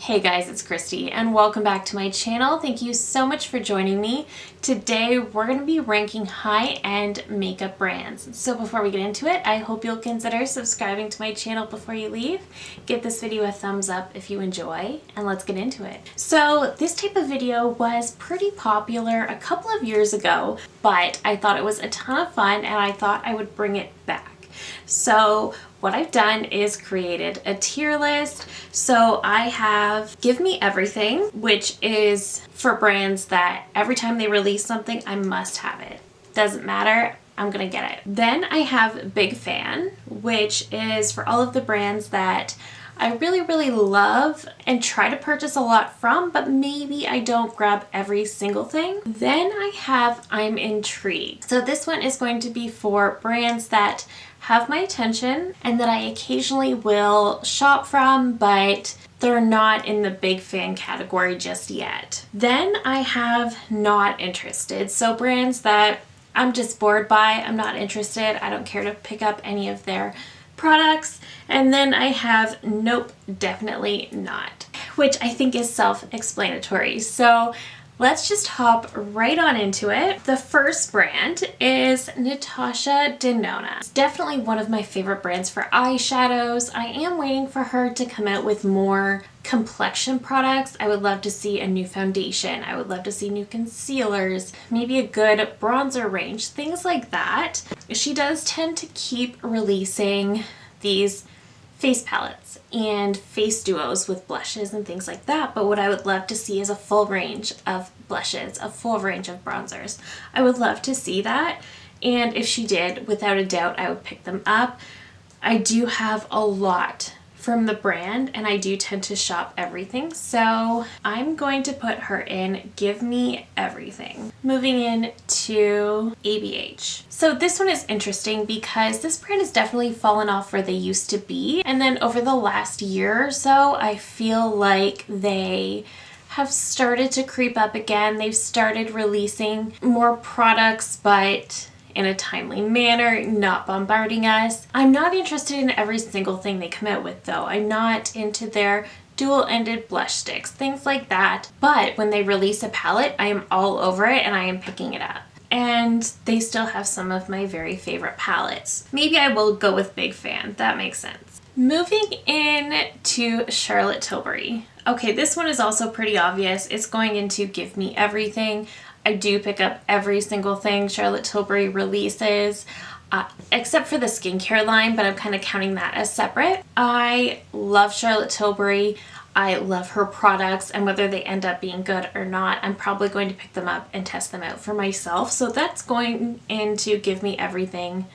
Hey guys, it's Christy and welcome back to my channel. Thank you so much for joining me. Today we're going to be ranking high-end makeup brands. So before we get into it, I hope you'll consider subscribing to my channel before you leave. Give this video a thumbs up if you enjoy, and let's get into it. So this type of video was pretty popular a couple of years ago, but I thought it was a ton of fun and I thought I would bring it back. So what I've done is created a tier list. So I have Give Me Everything, which is for brands that every time they release something, I must have it. Doesn't matter, I'm gonna get it. Then I have Big Fan, which is for all of the brands that I really love and try to purchase a lot from, but maybe I don't grab every single thing. Then I have I'm Intrigued. So this one is going to be for brands that have my attention and that I occasionally will shop from, but they're not in the Big Fan category just yet. Then I have Not Interested. So brands that I'm just bored by, I'm not interested, I don't care to pick up any of their products. And then I have Nope, Definitely Not, which I think is self-explanatory. So let's just hop right on into it. The first brand is Natasha Denona. It's definitely one of my favorite brands for eyeshadows. I am waiting for her to come out with more complexion products. I would love to see a new foundation. I would love to see new concealers, maybe a good bronzer range, things like that. She does tend to keep releasing these face palettes and face duos with blushes and things like that, but what I would love to see is a full range of blushes, a full range of bronzers. I would love to see that, and if she did, without a doubt I would pick them up. I do have a lot from the brand and I do tend to shop everything, so I'm going to put her in Give Me Everything. Moving in to ABH. So this one is interesting because this brand has definitely fallen off where they used to be, and then over the last year or so I feel like they have started to creep up again. They've started releasing more products, but in a timely manner, not bombarding us. I'm not interested in every single thing they come out with though. I'm not into their dual-ended blush sticks, things like that. But when they release a palette, I am all over it and I am picking it up. And they still have some of my very favorite palettes. Maybe I will go with Big Fan, that makes sense. Moving in to Charlotte Tilbury. Okay, this one is also pretty obvious. It's going into Give Me Everything. I do pick up every single thing Charlotte Tilbury releases, except for the skincare line, but I'm kind of counting that as separate. I love Charlotte Tilbury. I love her products, and whether they end up being good or not, I'm probably going to pick them up and test them out for myself. So that's going into Give Me Everything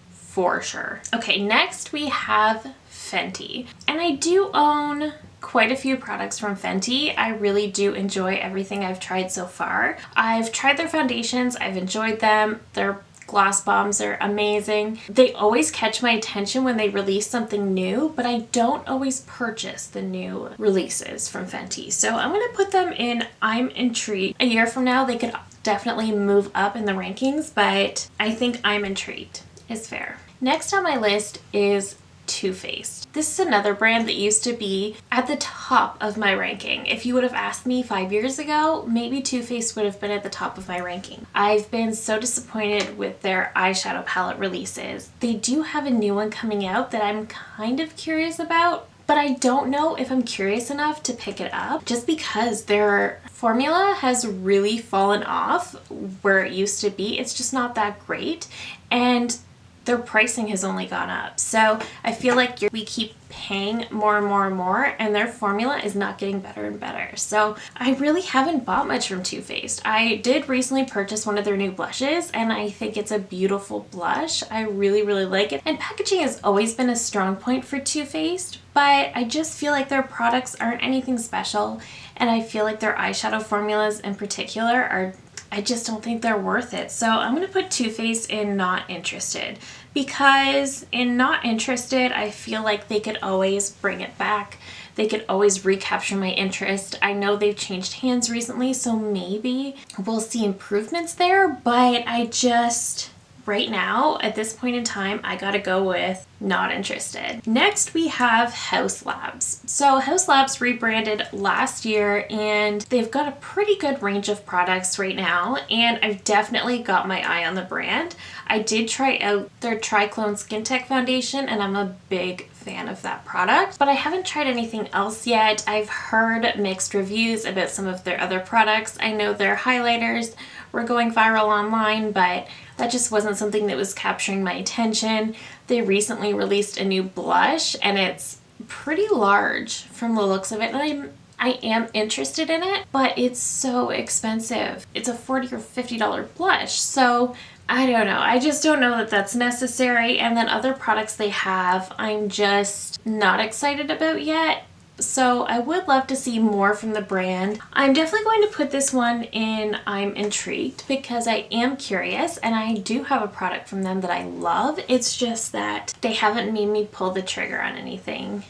for sure. Okay, next we have Fenty. And I do own quite a few products from Fenty. I really do enjoy everything I've tried so far. I've tried their foundations, I've enjoyed them. Their gloss bombs are amazing. They always catch my attention when they release something new, but I don't always purchase the new releases from Fenty. So I'm gonna put them in I'm Intrigued. A year from now, they could definitely move up in the rankings, but I think I'm Intrigued is fair. Next on my list is Too Faced. This is another brand that used to be at the top of my ranking. If you would have asked me 5 years ago, maybe Too Faced would have been at the top of my ranking. I've been so disappointed with their eyeshadow palette releases. They do have a new one coming out that I'm kind of curious about, but I don't know if I'm curious enough to pick it up just because their formula has really fallen off where it used to be. It's just not that great, and their pricing has only gone up. So I feel like we keep paying more and more, and their formula is not getting better and better. So I really haven't bought much from Too Faced. I did recently purchase one of their new blushes, and I think it's a beautiful blush. I really like it. And packaging has always been a strong point for Too Faced, but I just feel like their products aren't anything special, and I feel like their eyeshadow formulas in particular are, I just don't think they're worth it. So I'm going to put Too Faced in Not Interested, because in Not Interested, I feel like they could always bring it back. They could always recapture my interest. I know they've changed hands recently, so maybe we'll see improvements there, but I just right now, at this point in time, I gotta go with not interested. Next, we have Haus Labs. So Haus Labs rebranded last year and they've got a pretty good range of products right now, and I've definitely got my eye on the brand. I did try out their Triclone Skin Tech Foundation and I'm a big fan of that product, but I haven't tried anything else yet. I've heard mixed reviews about some of their other products. I know their highlighters were going viral online, but that just wasn't something that was capturing my attention. They recently released a new blush and it's pretty large from the looks of it, and I am interested in it, but it's so expensive. It's a $40 or $50 blush, so I don't know. I just don't know that that's necessary. And then other products they have, I'm just not excited about yet. So I would love to see more from the brand. I'm definitely going to put this one in I'm intrigued because I am curious and I do have a product from them that I love. It's just that they haven't made me pull the trigger on anything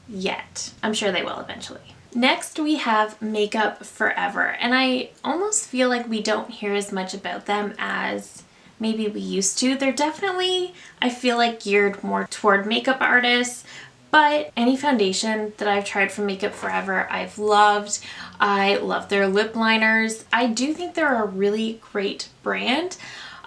yet. I'm sure they will eventually. Next, we have Makeup Forever, and I almost feel like we don't hear as much about them as maybe we used to. They're definitely, I feel like, geared more toward makeup artists, but any foundation that I've tried from Makeup Forever, I've loved. I love their lip liners. I do think they're a really great brand.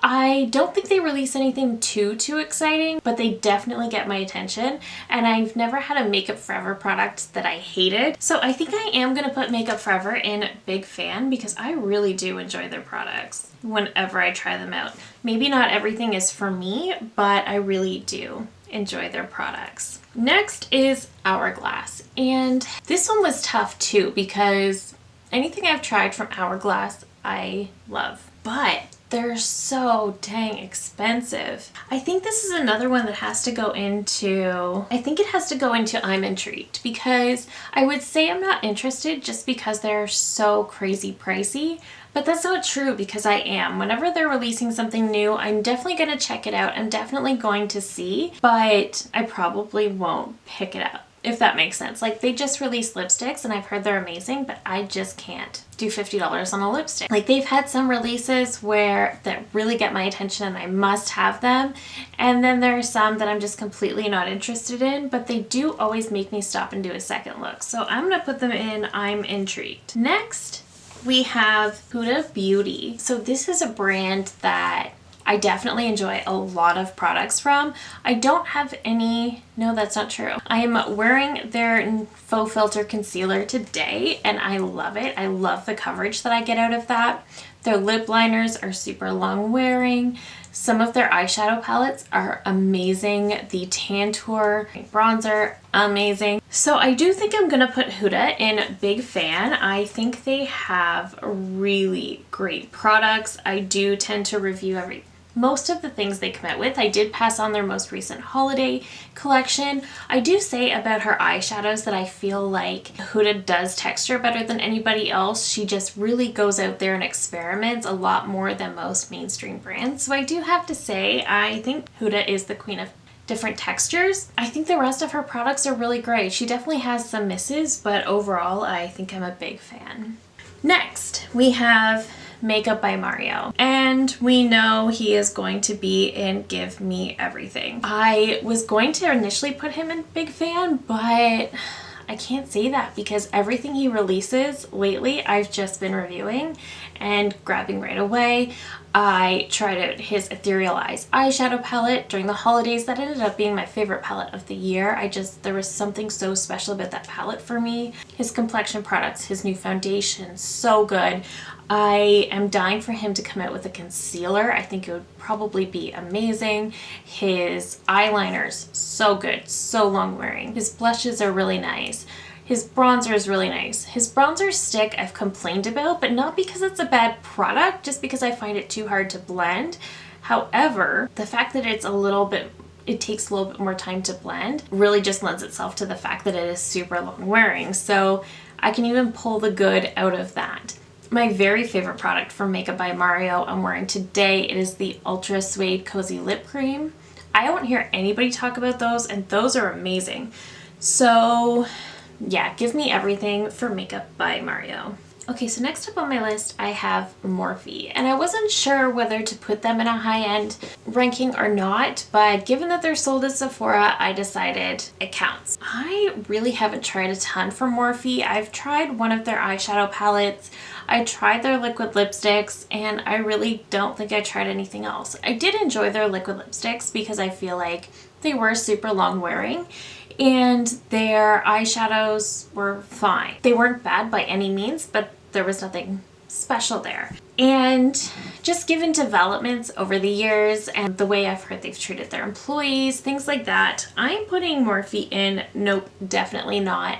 I don't think they release anything too exciting, but they definitely get my attention, and I've never had a Makeup Forever product that I hated. So I think I am going to put Makeup Forever in big fan because I really do enjoy their products whenever I try them out. Maybe not everything is for me, but I really do enjoy their products. Next is Hourglass, and this one was tough too because anything I've tried from Hourglass I love, but they're so dang expensive. I think this is another one that has to go into, I think it has to go into I'm intrigued, because I would say I'm not interested just because they're so crazy pricey, but that's not true because I am. Whenever they're releasing something new, I'm definitely going to check it out. I'm definitely going to see, but I probably won't pick it up, if that makes sense. Like, they just released lipsticks and I've heard they're amazing, but I just can't do $50 on a lipstick. Like, they've had some releases that really get my attention and I must have them, and then there are some that I'm just completely not interested in, but they do always make me stop and do a second look. So I'm gonna put them in I'm intrigued. Next, we have Huda Beauty. So this is a brand that I definitely enjoy a lot of products from. I don't have any, no, that's not true. I am wearing their Faux Filter Concealer today and I love it. I love the coverage that I get out of that. Their lip liners are super long wearing. Some of their eyeshadow palettes are amazing. The Tantour bronzer, amazing. So I do think I'm gonna put Huda in big fan. I think they have really great products. I do tend to review most of the things they come out with. I did pass on their most recent holiday collection. I do say about her eyeshadows that I feel like Huda does texture better than anybody else. She just really goes out there and experiments a lot more than most mainstream brands. So I do have to say, I think Huda is the queen of different textures. I think the rest of her products are really great. She definitely has some misses, but overall, I think I'm a big fan. Next, we have Makeup by Mario, and we know he is going to be in Give Me Everything. I was going to initially put him in big fan, but I can't say that because everything he releases lately I've just been reviewing and grabbing right away. I tried out his Ethereal Eyes eyeshadow palette during the holidays. That ended up being my favorite palette of the year. There was something so special about that palette for me. His complexion products, his new foundation, so good. I am dying for him to come out with a concealer. I think it would probably be amazing. His eyeliners, so good, so long wearing. His blushes are really nice. His bronzer is really nice. His bronzer stick I've complained about, but not because it's a bad product, just because I find it too hard to blend. However, the fact that it takes a little bit more time to blend really just lends itself to the fact that it is super long wearing. So I can even pull the good out of that. My very favorite product from Makeup by Mario I'm wearing today. It is the Ultra Suede Cozy Lip Cream. I don't hear anybody talk about those, and those are amazing. So yeah, Give Me Everything for Makeup by Mario. Okay, so next up on my list, I have Morphe, and I wasn't sure whether to put them in a high-end ranking or not, but given that they're sold at Sephora, I decided it counts. I really haven't tried a ton from Morphe. I've tried one of their eyeshadow palettes, I tried their liquid lipsticks, and I really don't think I tried anything else. I did enjoy their liquid lipsticks because I feel like they were super long wearing, and their eyeshadows were fine. They weren't bad by any means, but there was nothing special there. And just given developments over the years and the way I've heard they've treated their employees, things like that, I'm putting Morphe in nope, definitely not.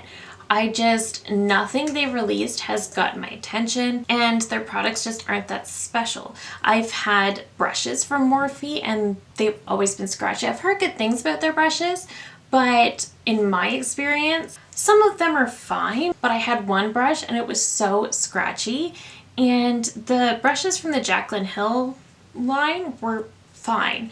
Nothing they released has gotten my attention, and their products just aren't that special. I've had brushes from Morphe and they've always been scratchy. I've heard good things about their brushes, but in my experience, some of them are fine, but I had one brush and it was so scratchy, and the brushes from the Jaclyn Hill line were fine.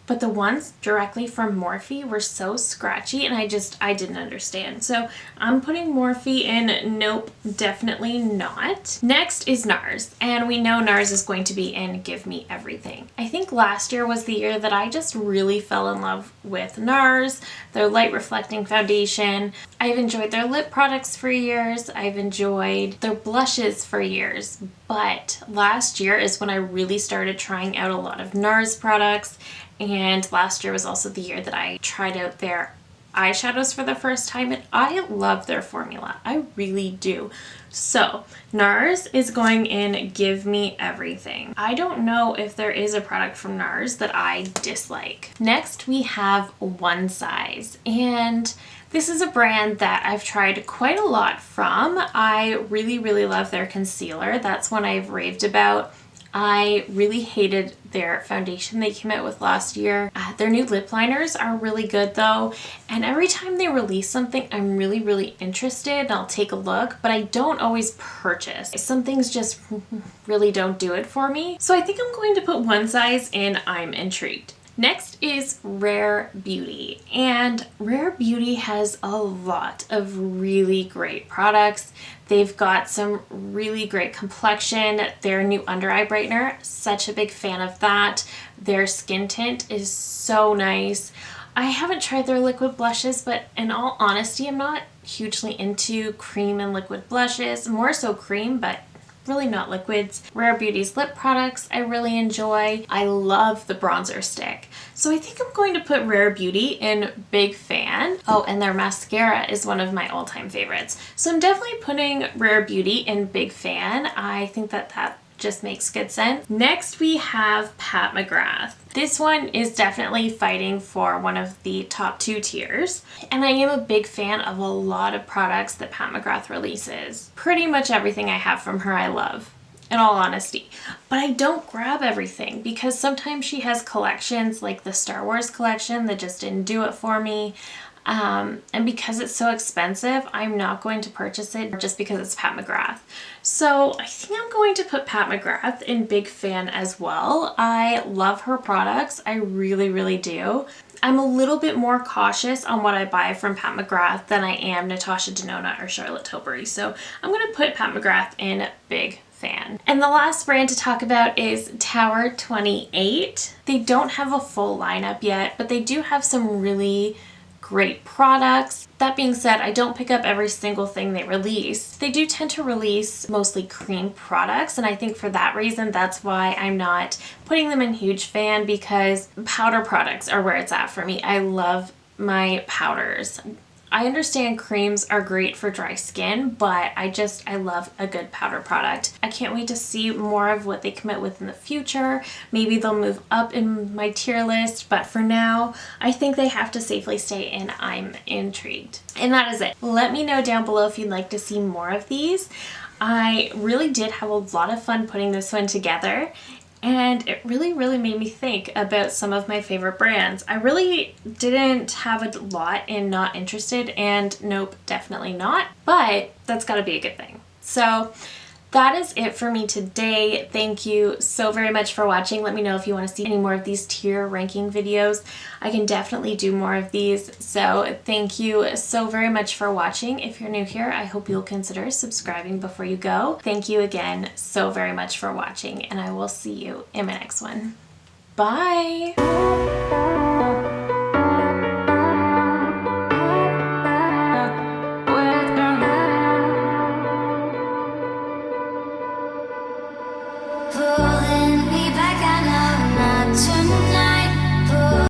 But the ones directly from Morphe were so scratchy, and I didn't understand. So I'm putting Morphe in nope, definitely not. Next is Nars, and we know Nars is going to be in Give Me Everything. I think last year was the year that I just really fell in love with Nars, their light reflecting foundation. I've enjoyed their lip products for years. I've enjoyed their blushes for years. But last year is when I really started trying out a lot of Nars products. And last year was also the year that I tried out their eyeshadows for the first time, and I love their formula. I really do. So Nars is going in Give Me Everything. I don't know if there is a product from Nars that I dislike. Next we have One Size, and this is a brand that I've tried quite a lot from. I really love their concealer. That's one I've raved about. I really hated their foundation they came out with last year. Their new lip liners are really good though, and every time they release something I'm really interested and I'll take a look, but I don't always purchase. Some things just really don't do it for me. So I think I'm going to put One Size in I'm intrigued. Next is Rare Beauty, and Rare Beauty has a lot of really great products. They've got some really great complexion. Their new under eye brightener, such a big fan of that. Their skin tint is so nice. I haven't tried their liquid blushes, but in all honesty, I'm not hugely into cream and liquid blushes. More so cream, but really not liquids. Rare Beauty's lip products I really enjoy. I love the bronzer stick. So I think I'm going to put Rare Beauty in big fan. Oh, and their mascara is one of my all-time favorites. So I'm definitely putting Rare Beauty in big fan. I think that just makes good sense. Next we have Pat McGrath. This one is definitely fighting for one of the top 2 tiers, and I am a big fan of a lot of products that Pat McGrath releases. Pretty much everything I have from her I love, in all honesty, but I don't grab everything because sometimes she has collections like the Star Wars collection that just didn't do it for me. And because it's so expensive, I'm not going to purchase it just because it's Pat McGrath. So I think I'm going to put Pat McGrath in big fan as well. I love her products. I really do. I'm a little bit more cautious on what I buy from Pat McGrath than I am Natasha Denona or Charlotte Tilbury. So I'm going to put Pat McGrath in big fan. And the last brand to talk about is Tower 28. They don't have a full lineup yet, but they do have some really great products. That being said, I don't pick up every single thing they release. They do tend to release mostly cream products, and I think for that reason that's why I'm not putting them in huge fan, because powder products are where it's at for me. I love my powders. I understand creams are great for dry skin, but I love a good powder product. I can't wait to see more of what they come out with in the future. Maybe they'll move up in my tier list, but for now, I think they have to safely stay in I'm intrigued. And that is it. Let me know down below if you'd like to see more of these. I really did have a lot of fun putting this one together, and it really made me think about some of my favorite brands. I really didn't have a lot in not interested and nope, definitely not, but that's gotta be a good thing. So that is it for me today. Thank you so very much for watching. Let me know if you want to see any more of these tier ranking videos. I can definitely do more of these. So thank you so very much for watching. If you're new here, I hope you'll consider subscribing before you go. Thank you again so very much for watching, and I will see you in my next one. Bye!